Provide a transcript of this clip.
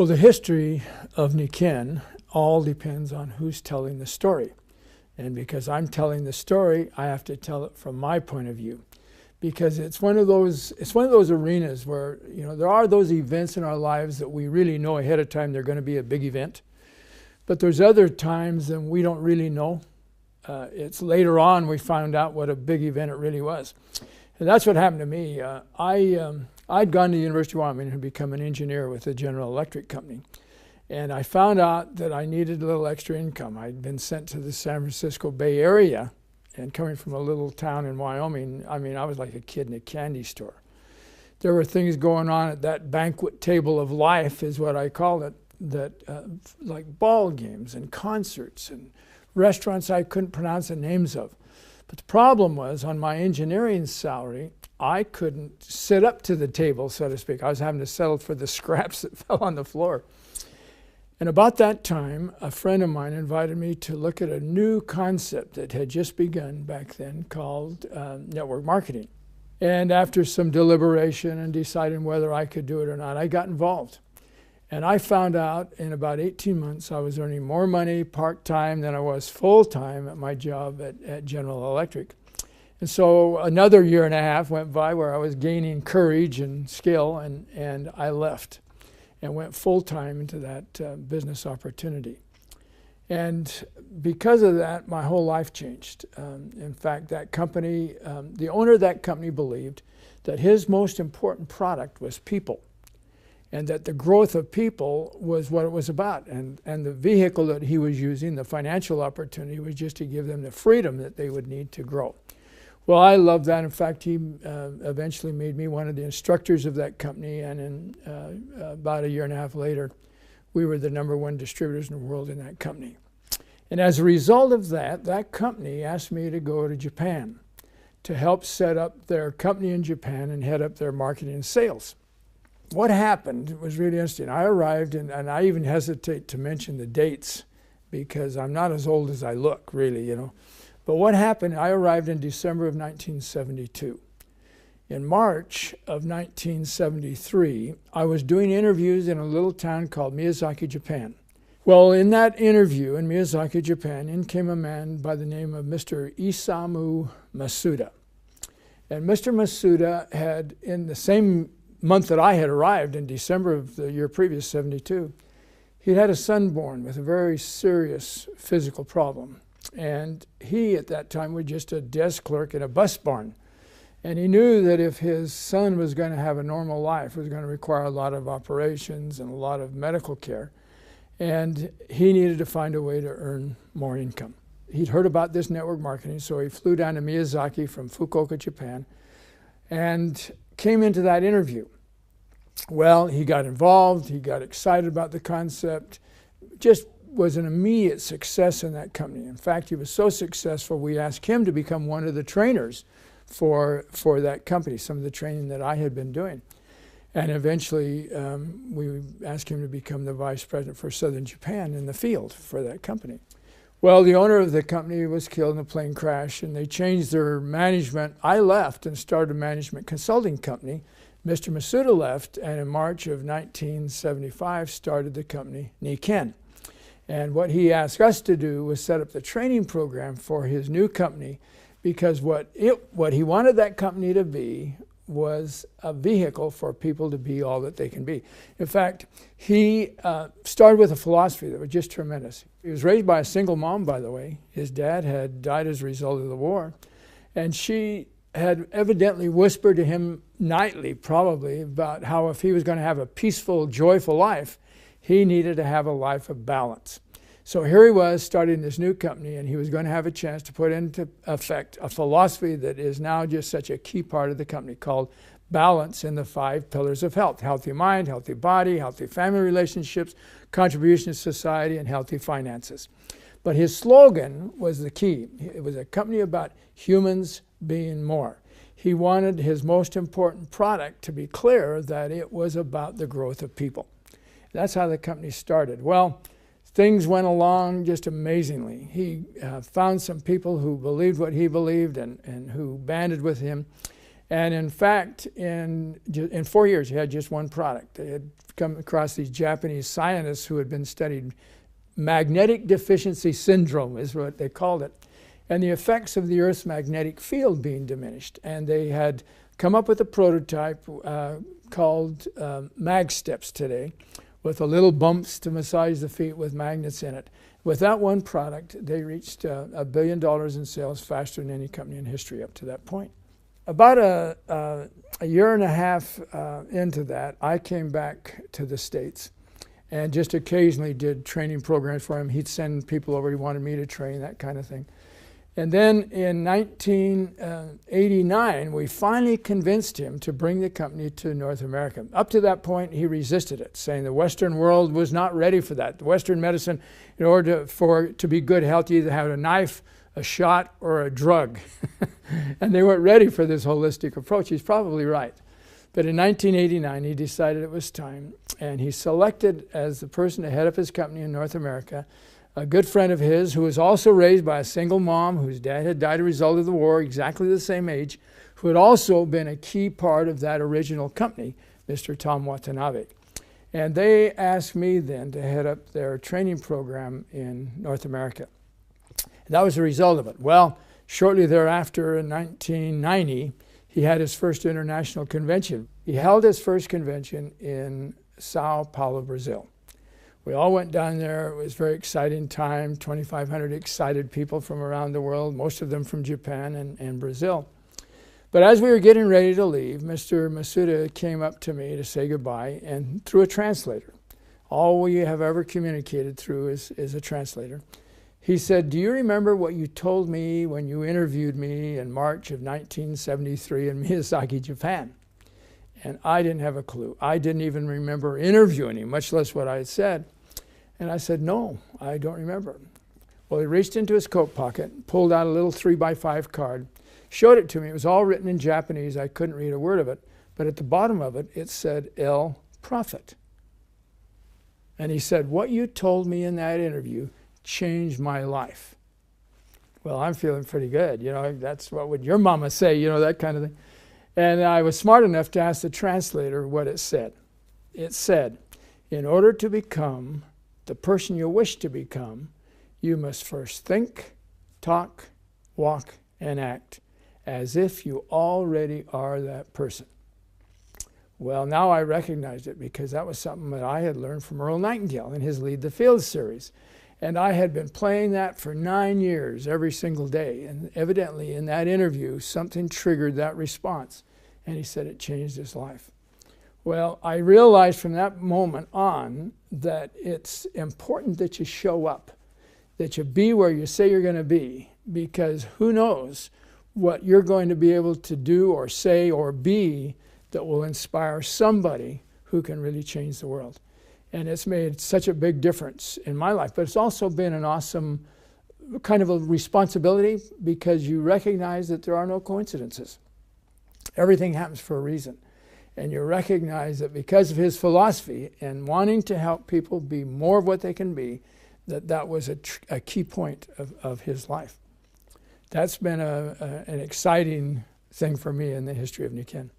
Well, the history of Nikken all depends on who's telling the story. And because I'm telling the story, I have to tell it from my point of view. Because it's one of those arenas where, there are those events in our lives that we really know ahead of time they're going to be a big event. But there's other times when we don't really know. It's later on we found out what a big event it really was. And that's what happened to me. I'd gone to the University of Wyoming and become an engineer with the General Electric Company. And I found out that I needed a little extra income. I'd been sent to the San Francisco Bay Area, and coming from a little town in Wyoming, I was like a kid in a candy store. There were things going on at that banquet table of life, is what I call it, that like ball games and concerts and restaurants I couldn't pronounce the names of. But the problem was, on my engineering salary, I couldn't sit up to the table, so to speak. I was having to settle for the scraps that fell on the floor. And about that time, a friend of mine invited me to look at a new concept that had just begun back then called network marketing. And after some deliberation and deciding whether I could do it or not, I got involved. And I found out in about 18 months I was earning more money part-time than I was full-time at my job at General Electric. And so another year and a half went by where I was gaining courage and skill, and I left and went full-time into that business opportunity. And because of that, my whole life changed. In fact, that company, the owner of that company believed that his most important product was people, and that the growth of people was what it was about. And the vehicle that he was using, the financial opportunity, was just to give them the freedom that they would need to grow. Well, I loved that. In fact, he eventually made me one of the instructors of that company, and in about a year and a half later, we were the #1 distributors in the world in that company. And as a result of that, that company asked me to go to Japan to help set up their company in Japan and head up their marketing and sales. What happened was really interesting. I arrived, and I even hesitate to mention the dates because I'm not as old as I look, really, But what happened, I arrived in December of 1972. In March of 1973, I was doing interviews in a little town called Miyazaki, Japan. Well, in that interview in Miyazaki, Japan, in came a man by the name of Mr. Isamu Masuda. And Mr. Masuda had, in the same month that I had arrived, in December of the year previous, 72, he'd had a son born with a very serious physical problem. And he, at that time, was just a desk clerk in a bus barn. And he knew that if his son was going to have a normal life, it was going to require a lot of operations and a lot of medical care. And he needed to find a way to earn more income. He'd heard about this network marketing, so he flew down to Miyazaki from Fukuoka, Japan, and came into that interview. Well, he got involved, he got excited about the concept, just was an immediate success in that company. In fact, he was so successful, we asked him to become one of the trainers for that company, some of the training that I had been doing. And eventually, we asked him to become the vice president for Southern Japan in the field for that company. Well, the owner of the company was killed in a plane crash, and they changed their management. I left and started a management consulting company. Mr. Masuda left, and in March of 1975, started the company Nikken. And what he asked us to do was set up the training program for his new company, because what he wanted that company to be was a vehicle for people to be all that they can be. In fact, he started with a philosophy that was just tremendous. He was raised by a single mom, by the way. His dad had died as a result of the war. And she had evidently whispered to him nightly, probably, about how if he was going to have a peaceful, joyful life, he needed to have a life of balance. So here he was starting this new company, and he was going to have a chance to put into effect a philosophy that is now just such a key part of the company called balance in the 5 pillars of health: healthy mind, healthy body, healthy family relationships, contribution to society, and healthy finances. But his slogan was the key. It was a company about humans being more. He wanted his most important product to be clear that it was about the growth of people. That's how the company started. Well, things went along just amazingly. He found some people who believed what he believed and who banded with him. And in fact, in 4 years, he had just one product. They had come across these Japanese scientists who had been studied magnetic deficiency syndrome is what they called it, and the effects of the Earth's magnetic field being diminished. And they had come up with a prototype called mag steps today, with a little bumps to massage the feet with magnets in it. With that one product, they reached $1 billion in sales faster than any company in history up to that point. About a year and a half into that, I came back to the States and just occasionally did training programs for him. He'd send people over he wanted me to train, that kind of thing. And then in 1989, we finally convinced him to bring the company to North America. Up to that point, he resisted it, saying the Western world was not ready for that. The Western medicine, in order to be good health, you either had a knife, a shot, or a drug. And they weren't ready for this holistic approach. He's probably right. But in 1989, he decided it was time, and he selected as the person to head up his company in North America a good friend of his who was also raised by a single mom whose dad had died as a result of the war, exactly the same age, who had also been a key part of that original company, Mr. Tom Watanabe. And they asked me then to head up their training program in North America. And that was the result of it. Well, shortly thereafter, in 1990, he had his first international convention. He held his first convention in Sao Paulo, Brazil. We all went down there. It was a very exciting time, 2,500 excited people from around the world, most of them from Japan and Brazil. But as we were getting ready to leave, Mr. Masuda came up to me to say goodbye, and through a translator, all we have ever communicated through is a translator, he said, "Do you remember what you told me when you interviewed me in March of 1973 in Miyazaki, Japan?" And I didn't have a clue. I didn't even remember interviewing him, much less what I had said. And I said, "No, I don't remember." Well, he reached into his coat pocket, pulled out a little 3x5 card, showed it to me. It was all written in Japanese. I couldn't read a word of it. But at the bottom of it, it said, "El Proffit." And he said, "What you told me in that interview changed my life." Well, I'm feeling pretty good. You know, that's what would your mama say, you know, that kind of thing. And I was smart enough to ask the translator what it said. It said, "In order to become the person you wish to become, you must first think, talk, walk, and act as if you already are that person." Well, now I recognized it because that was something that I had learned from Earl Nightingale in his Lead the Field series. And I had been playing that for 9 years every single day. And evidently in that interview, something triggered that response. And he said it changed his life. Well, I realized from that moment on that it's important that you show up, that you be where you say you're going to be, because who knows what you're going to be able to do or say or be that will inspire somebody who can really change the world. And it's made such a big difference in my life. But it's also been an awesome kind of a responsibility because you recognize that there are no coincidences. Everything happens for a reason. And you recognize that because of his philosophy and wanting to help people be more of what they can be, that was a key point of his life. That's been an exciting thing for me in the history of Nikken.